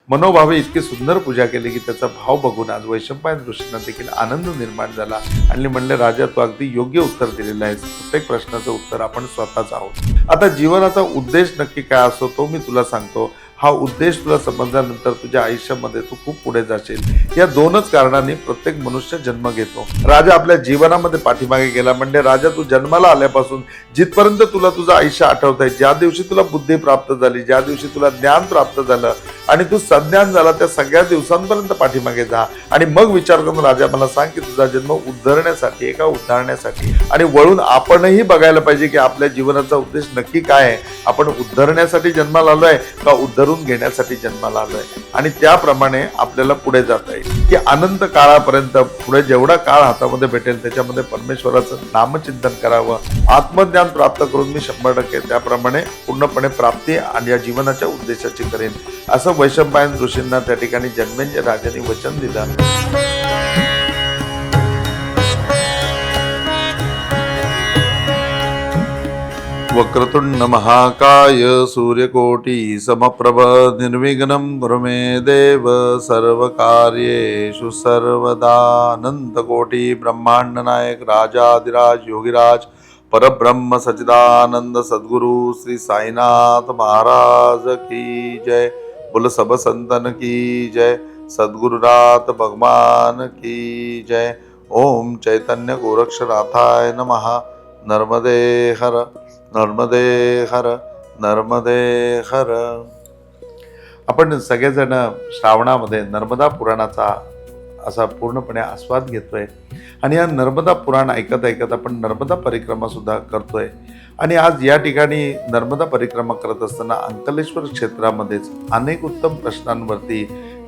मनोभावे इतकी सुंदर पूजा केली की त्याचा भाव बघून आज वैशंपायन ऋषींना देखील आनंद निर्माण झाला आणि म्हणले, राजा तू अगदी योग्य उत्तर दिलेलं आहेस. प्रत्येक प्रश्नाचं उत्तर आपण स्वतःच आहोत. आता जीवनाचा उद्देश नक्की काय असतो तो मी तुला सांगतो. हा उद्देश तुला समजल्यानंतर तुझ्या आयुष्यामध्ये तू खूप पुढे जाशील. या दोनच कारणांनी प्रत्येक मनुष्य जन्म घेतो. राजा आपल्या जीवनामध्ये पाठीमागे गेला. म्हणजे राजा तू जन्माला आल्यापासून जिथपर्यंत तुला तुझं आयुष्य आठवतंय, ज्या दिवशी तुला बुद्धी प्राप्त झाली, ज्या दिवशी तुला ज्ञान प्राप्त झालं आणि तू सज्ञान झाला, त्या सगळ्या दिवसांपर्यंत पाठीमागे जा आणि मग विचार करून राजा मला सांग की तुझा जन्म उद्धरण्यासाठी आहे का उद्धारण्यासाठी. आणि वळून आपणही बघायला पाहिजे की आपल्या जीवनाचा उद्देश नक्की काय आहे. आपण उद्धरण्यासाठी जन्माला आलोय का उद्धरून घेण्यासाठी जन्माला आलोय. आणि त्याप्रमाणे आपल्याला पुढे जाता येईल की अनंत काळापर्यंत पुढे जेवढा काळ हातामध्ये भेटेल त्याच्यामध्ये परमेश्वराचं नामचिंतन करावं. आत्मज्ञान प्राप्त करून मी 100% त्याप्रमाणे पूर्णपणे प्राप्ती आणि या जीवनाच्या उद्देशाची करेन, असं वैशंपायन ऋषींना त्या ठिकाणी जन्मेजय राजांनी वचन दिलं. वक्रतुंड महाकाय सूर्यकोटी समप्रभ निर्विघ्नं कुरु मे देव सर्वकार्येषु सर्वदा. अनंतकोटी ब्रह्मांड नायक राजाधिराज योगीराज परब्रह्म सच्चिदानंद सद्गुरु श्री साईनाथ महाराज की जय. बोल सब संतन की जय. सद्गुरुनाथ भगवान की जय. ओम चैतन्य गोरक्षनाथाय नमः. नर्मदे हर नर्मदे हर नर्मदे हर. आपण सगळेजण श्रावणामध्ये नर्मदा पुराणाचा असा पूर्णपणे आस्वाद घेतोय आणि या नर्मदा पुराण ऐकत ऐकत आपण नर्मदा परिक्रमा सुद्धा करतोय. आणि आज या ठिकाणी नर्मदा परिक्रमा करत असताना अंकलेश्वर क्षेत्रामध्येच अनेक उत्तम प्रश्नांवरती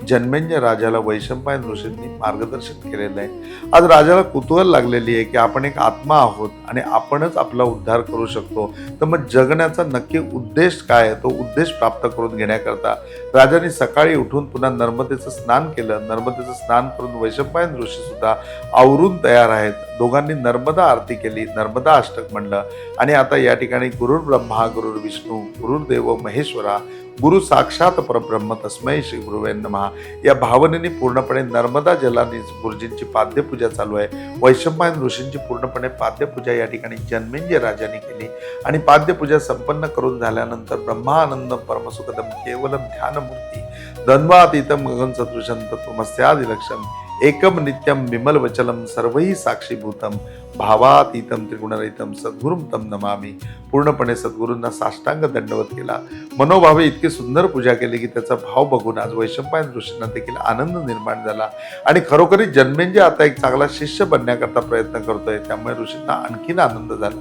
जन्मेजय राजाला वैशंपायन ऋषींनी मार्गदर्शन केलेलं आहे. आज राजाला कुतूहल लागलेली आहे की आपण एक आत्मा आहोत आणि आपणच आपला उद्धार करू शकतो. तर मग जगण्याचा नक्की उद्देश काय आहे, तो उद्देश प्राप्त करून घेण्याकरता राजाने सकाळी उठून पुन्हा नर्मदेचं स्नान केलं. नर्मदेचं स्नान करून वैशंपायन ऋषी सुद्धा आवरून तयार आहेत. दोघांनी नर्मदा आरती केली, नर्मदा अष्टक म्हणलं. आणि आता या ठिकाणी गुरुर ब्रह्मा गुरुर विष्णू गुरुर्देव महेश्वरा गुरु साक्षात परब्रह्म तस्मै श्री गुरुवे नमः या भावनेने पूर्णपणे नर्मदा जलाने गुरुजींची पाद्यपूजा चालू आहे. वैशंपायन ऋषींची पूर्णपणे पाद्यपूजा या ठिकाणी जन्मेजय राजाने केली. आणि पाद्यपूजा संपन्न करून झाल्यानंतर ब्रह्मानंदम परमसुखदम केवलम ध्यानमूर्ती द्वंद्वातीतम गगन सदृशं तत्त्वमस्यादिलक्ष्यम एकम नित्यम विमल वचलम सर्वही साक्षीभूतम भावातीतम त्रिगुणरहितम सद्गुरुम तम नमामि. पूर्णपणे सद्गुरूंना साष्टांग दंडवत केला. मनोभावे इतकी सुंदर पूजा केली की त्याचा भाव बघून आज वैशंपायन ऋषींना देखील आनंद निर्माण झाला. आणि खरोखरी जन्मेजय आता एक चांगला शिष्य बनण्याकरता प्रयत्न करतोय. त्यामुळे ऋषींना आणखीन आनंद झाला.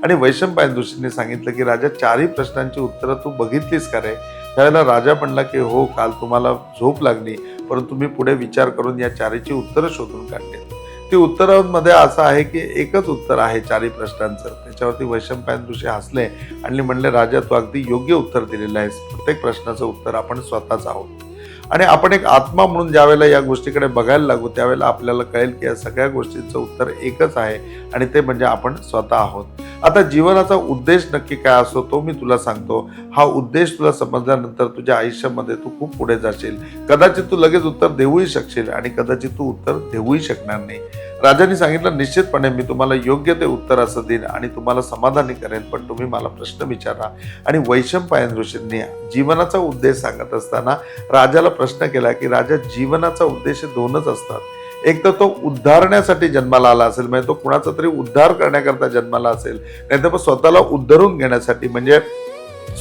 आणि वैशंपायन ऋषींनी सांगितलं की राजा, 4ही प्रश्नांची उत्तरं तू बघितलीस का रे. त्यावेळेला राजा म्हणला की हो, काल तुम्हाला झोप लागली, परंतु मी पुढे विचार करून या 4ची उत्तरं शोधून काढली. ती उत्तरांमध्ये असं आहे की एकच उत्तर आहे 4ही प्रश्नांचं. त्याच्यावरती वैशंपायन ऋषी हसले आणि म्हणले, राजा तू अगदी योग्य उत्तर दिलेलं आहेस. प्रत्येक प्रश्नाचं उत्तर आपण स्वतःच आहोत. आणि आपण एक आत्मा म्हणून ज्यावेळेला या गोष्टीकडे बघायला लागू त्यावेळेला आपल्याला कळेल की या सगळ्या गोष्टींचं उत्तर एकच आहे आणि ते म्हणजे आपण स्वतः आहोत. आता जीवनाचा उद्देश नक्की काय असतो तो मी तुला सांगतो. हा उद्देश तुला समजल्यानंतर तुझ्या आयुष्यामध्ये तू खूप पुढे जाशील. कदाचित तू लगेच उत्तर देऊही शकशील आणि कदाचित तू उत्तर देऊही शकणार नाही. राजांनी सांगितलं, निश्चितपणे मी तुम्हाला योग्य ते उत्तर असं देईन आणि तुम्हाला समाधानी करेन, पण तुम्ही मला प्रश्न विचारा. आणि वैशंपायन ऋषींनी जीवनाचा उद्देश सांगत असताना राजाला प्रश्न केला की राजा, जीवनाचा उद्देश 2च असतात. एक तर तो उद्धारण्यासाठी जन्माला आला असेल, म्हणजे तो कुणाचा तरी उद्धार करण्याकरता जन्माला असेल, नाहीतर मग स्वतःला उद्धरून घेण्यासाठी म्हणजे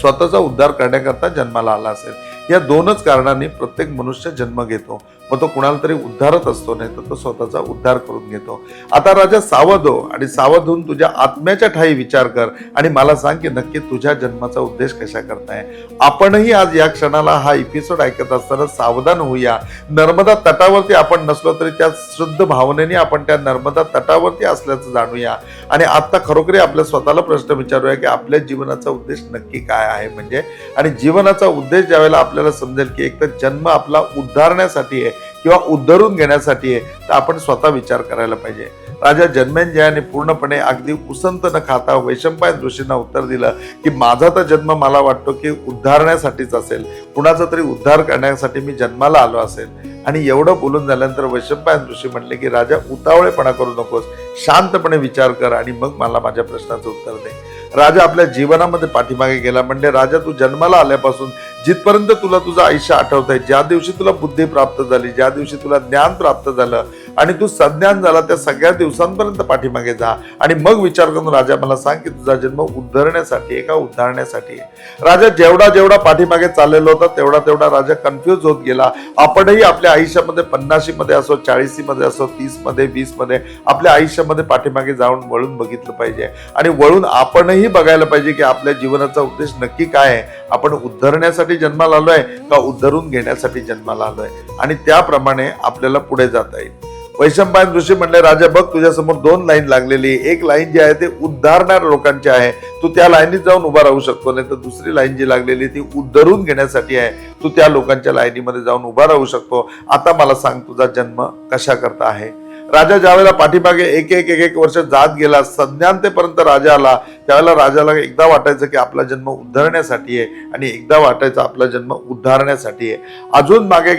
स्वतःचा उद्धार करण्याकरता जन्माला आला असेल. या 2च कारणांनी प्रत्येक मनुष्य जन्म घेतो. मग तो कुणाला तरी उद्धारत असतो, नाही तर तो स्वतःचा उद्धार करून घेतो. आता राजा सावध हो आणि सावध होऊन तुझ्या आत्म्याच्या ठाई विचार कर आणि मला सांग की नक्की तुझ्या जन्माचा उद्देश कशा करताय. आपणही आज या क्षणाला हा एपिसोड ऐकत असताना सावधान होऊया. नर्मदा तटावरती आपण नसलो तरी त्या शुद्ध भावनेने आपण त्या नर्मदा तटावरती असल्याचं जाणूया. आणि आता खरोखरी आपल्या स्वतःला प्रश्न विचारूया की आपल्या जीवनाचा उद्देश नक्की काय आहे. म्हणजे आणि जीवनाचा उद्देश ज्यावेळेला आपल्याला समजेल की एक तर जन्म आपला उद्धारण्यासाठी आहे किंवा उद्धरून घेण्यासाठी आहे, तर आपण स्वतः विचार करायला पाहिजे. राजा जन्मेजयाने पूर्णपणे अगदी उसंत न खाता वैशंपायन ऋषींना उत्तर दिलं की माझा तर जन्म मला वाटतो की उद्धारण्यासाठीच असेल, कुणाचा तरी उद्धार करण्यासाठी मी जन्माला आलो असेल. आणि एवढं बोलून झाल्यानंतर वैशंपायन ऋषी म्हणले की राजा, उतावळेपणा करू नकोस, शांतपणे विचार कर आणि मग मला माझ्या प्रश्नाचं उत्तर दे. राजा आपल्या जीवनामध्ये पाठीमागे गेला. म्हणजे राजा, तू जन्माला आल्यापासून जिथपर्यंत तुला तुझं आयुष्य आठवतंय, ज्या दिवशी तुला बुद्धी प्राप्त झाली, ज्या दिवशी तुला ज्ञान प्राप्त झालं आणि तू सज्ञान झाला, त्या सगळ्या दिवसांपर्यंत पाठीमागे जा आणि मग विचार करून राजा मला सांग की तुझा जन्म उद्धरण्यासाठी आहे का उद्धारण्यासाठी आहे. राजा जेवढा पाठीमागे चाललेला होता तेवढा राजा कन्फ्युज होत गेला. आपणही आपल्या आयुष्यामध्ये 50 मध्ये असो, 40 मध्ये असो, 30 मध्ये, 20 मध्ये आपल्या आयुष्यामध्ये पाठीमागे जाऊन वळून बघितलं पाहिजे आणि वळून आपणही बघायला पाहिजे की आपल्या जीवनाचा उद्देश नक्की काय आहे. आपण उद्धरण्यासाठी जन्माला आलोय का उद्धरून घेण्यासाठी जन्माला आलोय, आणि त्याप्रमाणे आपल्याला पुढे जाता येईल. वैशंपायन ऋषी म्हणले, राजा बघ, तुझ्या समोर 2 लाईन लागलेली. एक लाईन जी आहे ते उद्धारणाऱ्या लोकांची आहे, तू त्या लाईनीत जाऊन उभा राहू शकतो. नाही तर दुसरी लाईन जी लागलेली ती उद्धरून घेण्यासाठी आहे, तू त्या लोकांच्या लाईनीमध्ये जाऊन उभा राहू शकतो. आता मला सांग, तुझा जन्म कशा करता आहे. राजा ज्यावेळेला पाठीमागे एक वर्ष जात गेला, संज्ञानतेपर्यंत राजा आला, त्यावेळेला राजाला एकदा वाटायचं की आपला जन्म उद्धरण्यासाठी आहे आणि एकदा वाटायचं आपला जन्म उद्धारण्यासाठी आहे. अजून मागे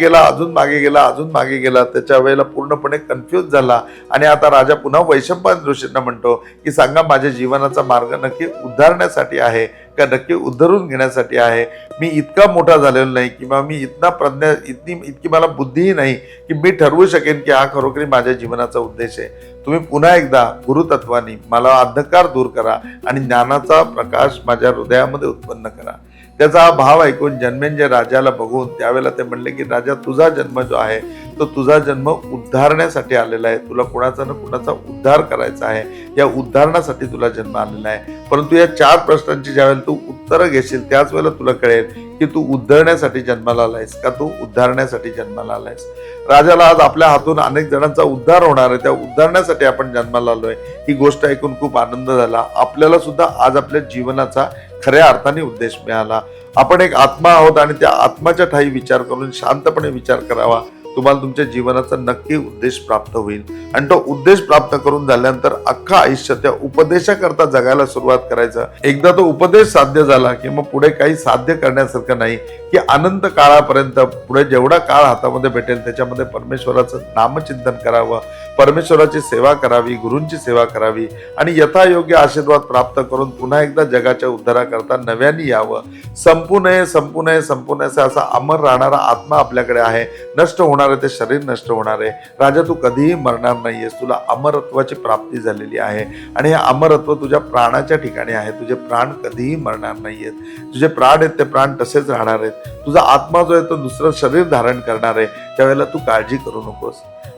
गेला, त्याच्या वेळेला पूर्णपणे कन्फ्युज झाला आणि आता राजा पुन्हा वैशंपायन ऋषींना म्हणतो की सांगा, माझ्या जीवनाचा मार्ग नक्की उद्धारण्यासाठी आहे का नक्की उद्धरून घेण्यासाठी आहे. मी इतका मोठा झालेलो नाही किंवा मी इतकी मला बुद्धीही नाही की मी ठरवू शकेन की हा खरोखरी माझ्या जीवनाचा उद्देश आहे. तुम्ही पुन्हा एकदा गुरुतत्वानी मला अंधकार दूर करा आणि ज्ञानाचा प्रकाश माझ्या हृदयामध्ये उत्पन्न करा. त्याचा हा भाव ऐकून जन्मेजय राजाला बघून त्यावेळेला ते म्हणले की राजा, तुझा जन्म जो आहे तो तुझा जन्म उद्धारण्यासाठी आलेला आहे. तुला कुणाचा ना कुणाचा उद्धार करायचा आहे, या उद्धारणासाठी तुला जन्म आलेला आहे. परंतु या 4 प्रश्नांची ज्यावेळेला तू उत्तरं घेशील त्याच वेळेला तुला कळेल की तू उद्धरण्यासाठी जन्माला आलायस का तू उद्धारण्यासाठी जन्माला आलायस. राजाला आज आपल्या हातून अनेक जणांचा उद्धार होणार आहे, त्या उद्धारण्यासाठी आपण जन्माला आलोय. ही गोष्ट ऐकून खूप आनंद झाला. आपल्याला सुद्धा आज आपल्या जीवनाचा खऱ्या अर्थाने उद्देश मिळाला. आपण एक आत्मा आहोत आणि त्या आत्माच्या ठाई विचार करून शांतपणे विचार करावा. तुम्हाला तुमच्या जीवनाचा नक्की उद्देश प्राप्त होईल आणि तो उद्देश प्राप्त करून झाल्यानंतर अख्खा आयुष्य त्या उपदेशाकरता जगायला सुरुवात करायचं. एकदा तो उपदेश साध्य झाला की मग पुढे काही साध्य करण्यासारखं नाही की अनंत काळापर्यंत पुढे जेवढा काळ हातामध्ये भेटेल त्याच्यामध्ये परमेश्वराचं नामचिंतन करावं, परमेश्वराची सेवा करावी, गुरूंची सेवा करावी आणि यथायोग्य आशीर्वाद प्राप्त करून पुन्हा एकदा जगाच्या उद्धाराकरता नव्याने यावं. संपू नये असा अमर राहणारा आत्मा आपल्याकडे आहे. नष्ट होणार आहे ते शरीर नष्ट होणार आहे. राजा, तू कधीही मरणार नाहीयेस. तुला अमरत्वाची प्राप्ती झालेली आहे आणि हे अमरत्व तुझ्या प्राणाच्या ठिकाणी आहे. तुझे प्राण कधीही मरणार नाहीयेत. तुझे प्राण आहेत ते प्राण तसेच राहणार आहेत. तुझा आत्मा जो आहे तो दुसरं शरीर धारण करणार आहे. त्यावेळेला तू काळजी करू नकोस.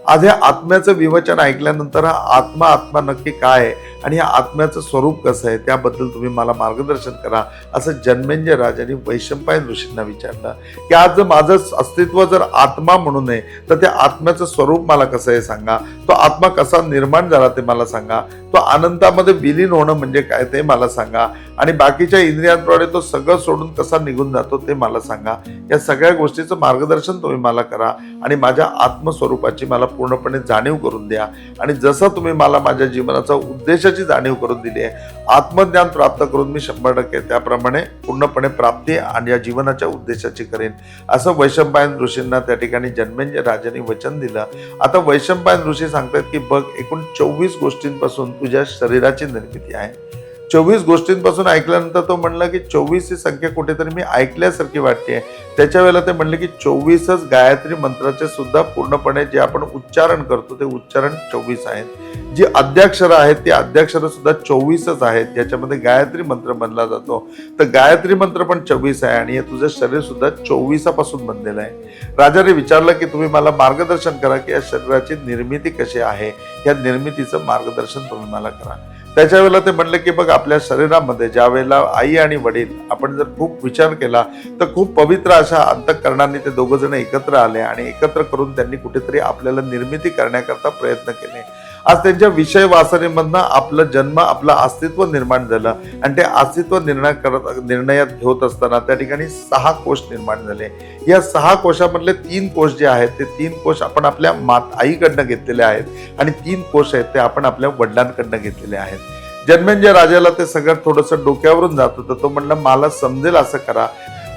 आज या आत्म्याचं विवचन ऐकल्यानंतर हा आत्मा नक्की काय आहे आणि या आत्म्याचं स्वरूप कसं आहे त्याबद्दल तुम्ही मला मार्गदर्शन करा, असं जन्मेजय राजाने वैशंपायन ऋषींना विचारलं की आज माझं अस्तित्व जर आत्मा म्हणून आहे तर त्या आत्म्याचं स्वरूप मला कसं आहे सांगा. तो आत्मा कसा निर्माण झाला ते मला सांगा. तो अनंतामध्ये विलीन होणं म्हणजे काय ते मला सांगा आणि बाकीच्या इंद्रियांद्वारे तो सगळं सोडून कसा निघून जातो ते मला सांगा. या सगळ्या गोष्टीचं मार्गदर्शन तुम्ही मला करा आणि माझ्या आत्मस्वरूपाची मला पूर्णपणे जाणीव करून द्या. आणि जसं तुम्ही मला माझ्या जीवनाचा उद्देशाची जाणीव करून दिली आहे, आत्मज्ञान प्राप्त करून मी 100% त्याप्रमाणे पूर्णपणे प्राप्ती आणि या जीवनाच्या उद्देशाची करेन, असं वैशंपायन ऋषींना त्या ठिकाणी जन्मेजय राजाने वचन दिलं. आता वैशंपायन ऋषी सांगतात की बघ, एकूण 24 गोष्टींपासून तुझ्या शरीराची निर्मिती आहे. 24 गोष्टींपासून ऐकल्यानंतर तो म्हणला की 24 ही संख्या कुठेतरी मी ऐकल्यासारखी वाटते. त्याच्या वेळेला ते म्हणले की 24च गायत्री मंत्राचे सुद्धा पूर्णपणे जे आपण उच्चारण करतो ते उच्चारण 24 आहेत. जी अद्याक्षर आहेत ती अद्याक्षर सुद्धा 24च आहेत, ज्याच्यामध्ये गायत्री मंत्र बनला जातो. तर गायत्री मंत्र पण 24 आहे आणि हे तुझं शरीर सुद्धा 24 पासून बनलेलं आहे. राजाने विचारलं की तुम्ही मला मार्गदर्शन करा की या शरीराची निर्मिती कशी आहे, या निर्मितीचं मार्गदर्शन तुम्ही मला करा. त्याच्या वेळेला ते म्हणले की बघ, आपल्या शरीरामध्ये ज्या वेळेला आई आणि वडील आपण जर खूप विचार केला तर खूप पवित्र अशा अंतःकरणाने ते दोघं जण एकत्र आले आणि एकत्र करून त्यांनी कुठेतरी आपल्याला निर्मिती करण्याकरता प्रयत्न केले. आज त्यांच्या विषय वासनेमधनं आपलं जन्म, आपलं अस्तित्व निर्माण झालं आणि ते अस्तित्व निर्णयात घेत असताना त्या ठिकाणी 6 कोश निर्माण झाले. या 6 कोशामधले 3 कोश जे आहेत ते 3 कोश आपण आपल्या आईकडनं घेतलेले आहेत आणि 3 कोश आहेत ते आपण आपल्या वडिलांकडनं घेतलेले आहेत. जन्मेंजय राजाला ते सगळं थोडंसं डोक्यावरून जात होतं. तो म्हणलं मला समजेल असं करा.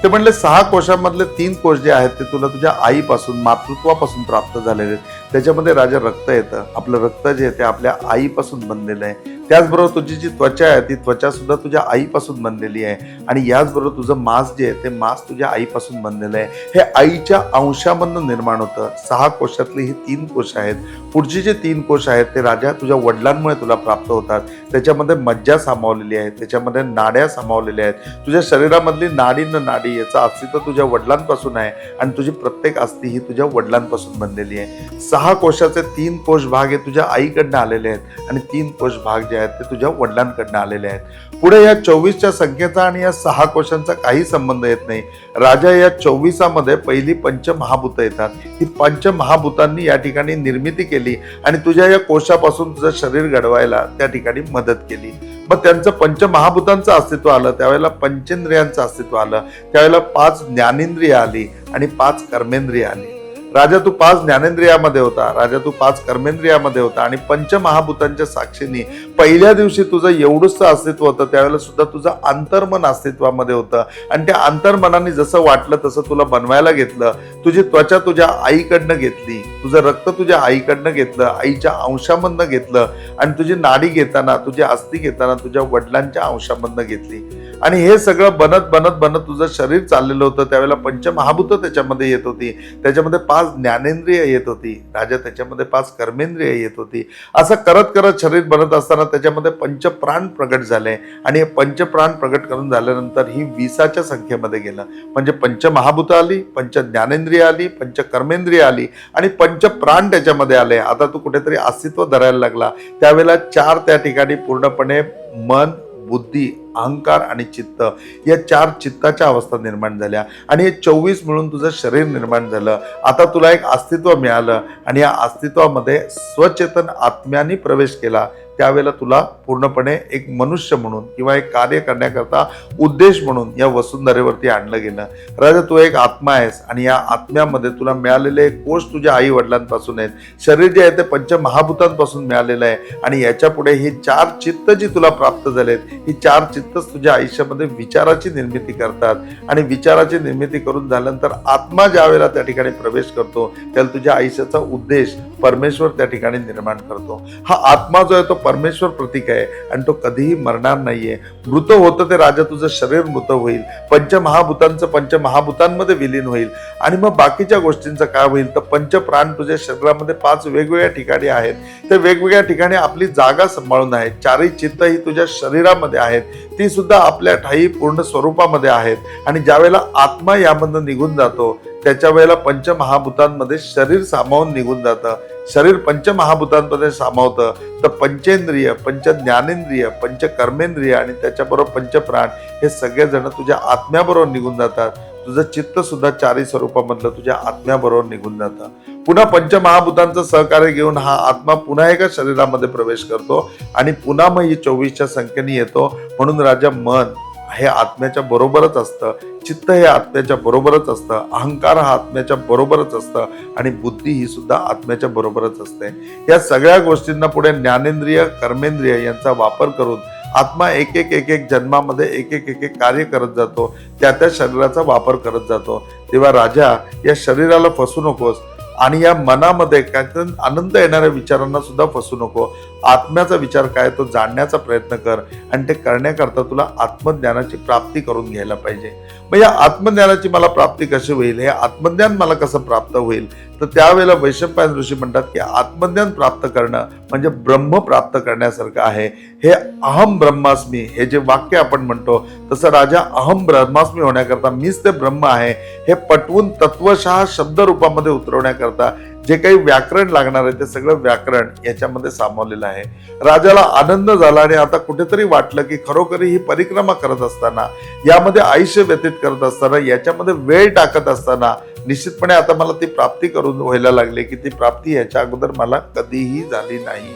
ते म्हणले 6 कोशामधले 3 कोश जे आहेत ते तुला तुझ्या आईपासून, मातृत्वापासून प्राप्त झालेले आहेत. त्याच्यामध्ये राजा रक्त येतं. आपलं रक्त जे आहे ते आपल्या आईपासून बनलेलं आहे. त्याचबरोबर तुझी जी त्वचा आहे ती त्वचा सुद्धा तुझ्या आईपासून बनलेली आहे आणि याचबरोबर तुझं मांस जे आहे ते मांस तुझ्या आईपासून बनलेलं आहे. हे आईच्या अंशामधनं निर्माण होतं. 6 कोशातले ही 3 कोश आहेत. पुढचे जे 3 कोश आहेत ते राजा तुझ्या वडिलांमुळे तुला प्राप्त होतात. त्याच्यामध्ये मज्जा सामावलेली आहे, त्याच्यामध्ये नाड्या सामावलेल्या आहेत. तुझ्या शरीरामधली नाडी न नाडी याचं अस्तित्व तुझ्या वडिलांपासून आहे आणि तुझी प्रत्येक अस्थी ही तुझ्या वडिलांपासून बनलेली आहे. 6 कोशाचे 3 कोश भाग हे तुझ्या आईकडनं आलेले आहेत आणि 3 कोश भाग जे आहेत ते तुझ्या वडिलांकडनं आलेले आहेत. पुढे या 24च्या संख्येचा आणि या 6 कोशांचा काही संबंध येत नाही. राजा या 24मध्ये पहिली पंचमहाभूत येतात. ही पंचमहाभूतांनी या ठिकाणी निर्मिती केली आणि तुझ्या या कोशापासून तुझं शरीर घडवायला त्या ठिकाणी मदत केली. मग त्यांचं पंचमहाभूतांचं अस्तित्व आलं, त्यावेळेला पंचेंद्रियांचं अस्तित्व आलं, त्यावेळेला 5 ज्ञानेंद्रिय आली आणि 5 कर्मेंद्रिय आली. राजा तू 5 ज्ञानेंद्रियामध्ये होता, राजा तू 5 कर्मेंद्रियामध्ये होता आणि पंचमहाभूतांच्या साक्षीने पहिल्या दिवशी तुझं एवढंच अस्तित्व होतं. त्यावेळेला सुद्धा तुझं अंतर्मन अस्तित्वामध्ये होतं आणि त्या अंतर्मनाने जसं वाटलं तसं तुला बनवायला घेतलं. तुझी त्वचा तुझ्या आईकडनं घेतली, तुझं रक्त तुझ्या आईकडनं घेतलं, आईच्या अंशामधनं घेतलं आणि तुझी नाडी घेताना, तुझी अस्थी घेताना तुझ्या वडिलांच्या अंशामधनं घेतली आणि हे सगळं बनत बनत बनत तुझं शरीर चाललेलं होतं. त्यावेळेला पंचमहाभूत त्याच्यामध्ये येत होती, त्याच्यामध्ये 5 ज्ञानेंद्रिय येत होती, राजा त्याच्यामध्ये 5 कर्मेंद्रिय येत होती. असं करत करत शरीर बनत असताना त्याच्यामध्ये पंचप्राण प्रगट झाले आणि हे पंचप्राण प्रगट करून झाल्यानंतर ही 20च्या संख्येमध्ये गेलं. म्हणजे पंचमहाभूत आली, पंच ज्ञानेंद्रिय आली, पंचकर्मेंद्रिय आली आणि पंचप्राण त्याच्यामध्ये आले. आता तू कुठेतरी अस्तित्व धरायला लागला. त्यावेळेला 4 त्या ठिकाणी पूर्णपणे मन, बुद्धी, अहंकार आणि चित्त या 4 चित्ताच्या अवस्था निर्माण झाल्या आणि हे 24 मिळून तुझं शरीर निर्माण झालं. आता तुला एक अस्तित्व मिळालं आणि या अस्तित्वामध्ये स्वचेतन आत्म्याने प्रवेश केला. त्यावेळेला तुला पूर्णपणे एक मनुष्य म्हणून किंवा एक कार्य करण्याकरता उद्देश म्हणून या वसुंधरेवरती आणलं गेलं. राजा तू एक आत्मा आहेस आणि या आत्म्यामध्ये तुला मिळालेले कोश तुझ्या आई वडिलांपासून आहेत. शरीर जे आहे ते पंचमहाभूतांपासून मिळालेलं आहे आणि याच्या पुढे ही 4 चित्त जी तुला प्राप्त झालेत, ही 4 चित्तच तुझ्या आयुष्यामध्ये विचाराची निर्मिती करतात आणि विचाराची निर्मिती करून झाल्यानंतर आत्मा ज्या वेळेला त्या ठिकाणी प्रवेश करतो त्याला तुझ्या आयुष्याचा उद्देश परमेश्वर त्या ठिकाणी निर्माण करतो. हा आत्मा जो आहे तो परमेश्वर प्रतीक आहे आणि तो कधीही मरणार नाहीये. मृत होतं ते राजा तुझं शरीर मृत होईल, पंचमहाभूतांचं पंचमहाभूतांमध्ये विलीन होईल आणि मग बाकीच्या गोष्टींचं काय होईल तर पंचप्राण तुझ्या शरीरामध्ये 5 वेगवेगळ्या ठिकाणी आहेत. ते वेगवेगळ्या ठिकाणी आपली जागा सांभाळून आहेत. 4ही चित्त ही तुझ्या शरीरामध्ये आहेत, ती सुद्धा आपल्या ठाई पूर्ण स्वरूपामध्ये आहेत आणि ज्यावेळेला आत्मा यामधून निघून जातो त्याच्या वेळेला पंचमहाभूतांमध्ये शरीर सामावून निघून जातं. शरीर पंचमहाभूतांमध्ये सामावतं तर पंचेंद्रिय, पंच ज्ञानेंद्रिय, पंचकर्मेंद्रिय आणि त्याच्याबरोबर पंचप्राण हे सगळेजण तुझ्या आत्म्याबरोबर निघून जातात. तुझं चित्त सुद्धा 4ही स्वरूपामधलं तुझ्या आत्म्याबरोबर निघून जातं. पुन्हा पंचमहाभूतांचं सहकार्य घेऊन हा आत्मा पुन्हा एका शरीरामध्ये प्रवेश करतो आणि पुन्हा मग ही 24च्या संख्येने येतो. म्हणून राजा मन हे आत्म्याच्या बरोबरच असतं, चित्त हे आत्म्याच्या बरोबरच असतं, अहंकार हा आत्म्याच्या बरोबरच असतं आणि बुद्धी ही सुद्धा आत्म्याच्या बरोबरच असते. या सगळ्या गोष्टींना पुढे ज्ञानेंद्रिय, कर्मेंद्रिय यांचा वापर करून आत्मा एक एक जन्मामध्ये एक एक कार्य करत जातो, त्या शरीराचा वापर करत जातो. तेव्हा राजा या शरीराला फसू नकोस आणि या मनामध्ये काय आनंद येणाऱ्या विचारांना सुद्धा फसू नको. आत्म्याचा विचार काय तो जाणण्याचा प्रयत्न कर आणि ते करण्याकरता तुला आत्मज्ञानाची प्राप्ती करून घ्यायला पाहिजे. मग या आत्मज्ञानाची मला प्राप्ती कशी होईल, हे आत्मज्ञान मला कसं प्राप्त होईल तर त्यावेळेला वैशंपायन ऋषी म्हणतात की आत्मज्ञान प्राप्त करणं म्हणजे ब्रह्म प्राप्त करण्यासारखं आहे. हे अहम ब्रह्मास्मी हे जे वाक्य आपण म्हणतो तसं राजा अहम ब्रह्मास्मी होण्याकरता मीच ते ब्रह्म आहे हे पटवून तत्वशः शब्द रूपामध्ये उतरवण्याकरता जे काही व्याकरण लागणार आहे ते सगळं व्याकरण याच्यामध्ये सामावलेलं आहे. राजाला आनंद झाला आणि आता कुठेतरी वाटलं की खरोखरी ही परिक्रमा करत असताना, यामध्ये आयुष्य व्यतीत करत असताना, याच्यामध्ये वेळ टाकत असताना निश्चितपणे आता मला ती प्राप्ती करून व्हायला लागली की ती प्राप्ती याच्या अगोदर मला कधीही झाली नाही.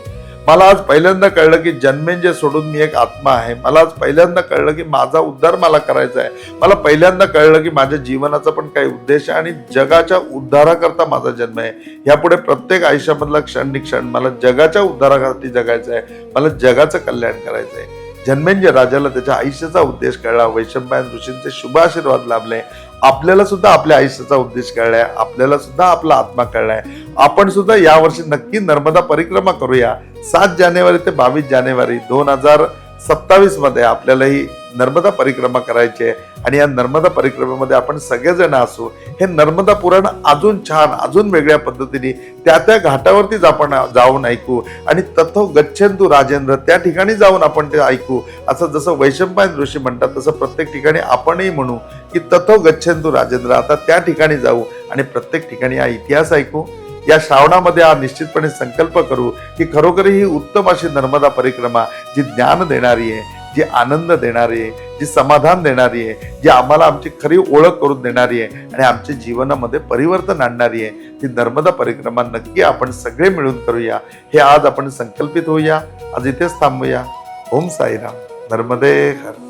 मला आज पहिल्यांदा कळलं की जन्मेंजे सोडून मी एक आत्मा आहे. मला आज पहिल्यांदा कळलं की माझा उद्धार मला करायचा आहे. मला पहिल्यांदा कळलं की माझ्या जीवनाचा पण काही उद्देश आहे आणि जगाच्या उद्धाराकरता माझा जन्म आहे. यापुढे प्रत्येक आयुष्यामधला क्षण मला जगाच्या उद्धारासाठी जगायचं आहे. मला जगाचं कल्याण करायचं आहे. जन्मेंजय राजाला त्याच्या आयुष्याचा उद्देश कळला. वैशंपायन ऋषींचे शुभ आशीर्वाद लाभले. आपल्याला सुद्धा आपल्या आयुष्याचा उद्देश कळलाय. आपल्याला सुद्धा आपला आत्मा कळलाय. आपण सुद्धा यावर्षी नक्की नर्मदा परिक्रमा करूया. 7 जानेवारी ते 22 जानेवारी 2027 मध्ये आपल्याला ही नर्मदा परिक्रमा करायची आहे. आणि या नर्मदा परिक्रमेमध्ये आपण सगळेजण असू. हे नर्मदा पुराण अजून छान, अजून वेगळ्या पद्धतीने त्या घाटावरतीच आपण जाऊन ऐकू. आणि तथो गच्छन्तु राजेंद्र, त्या ठिकाणी जाऊन आपण ते ऐकू. असं जसं वैशंपायन ऋषी म्हणतात तसं प्रत्येक ठिकाणी आपणही म्हणू की तथो गच्छन्तु राजेंद्र. आता त्या ठिकाणी जाऊ आणि प्रत्येक ठिकाणी हा इतिहास ऐकू. या श्रावणामध्ये हा निश्चितपणे संकल्प करू की खरोखर ही उत्तम अशी नर्मदा परिक्रमा जी ज्ञान देणारी आहे, जी आनंद देणारी आहे, जी समाधान देणारी आहे, जी आम्हाला आमची खरी ओळख करून देणारी आहे आणि आमच्या जीवनामध्ये परिवर्तन आणणारी आहे, ती नर्मदा परिक्रमा नक्की आपण सगळे मिळून करूया. हे आज आपण संकल्पित होऊया. आज इथेच थांबूया. ओम साईराम. नर्मदे हर.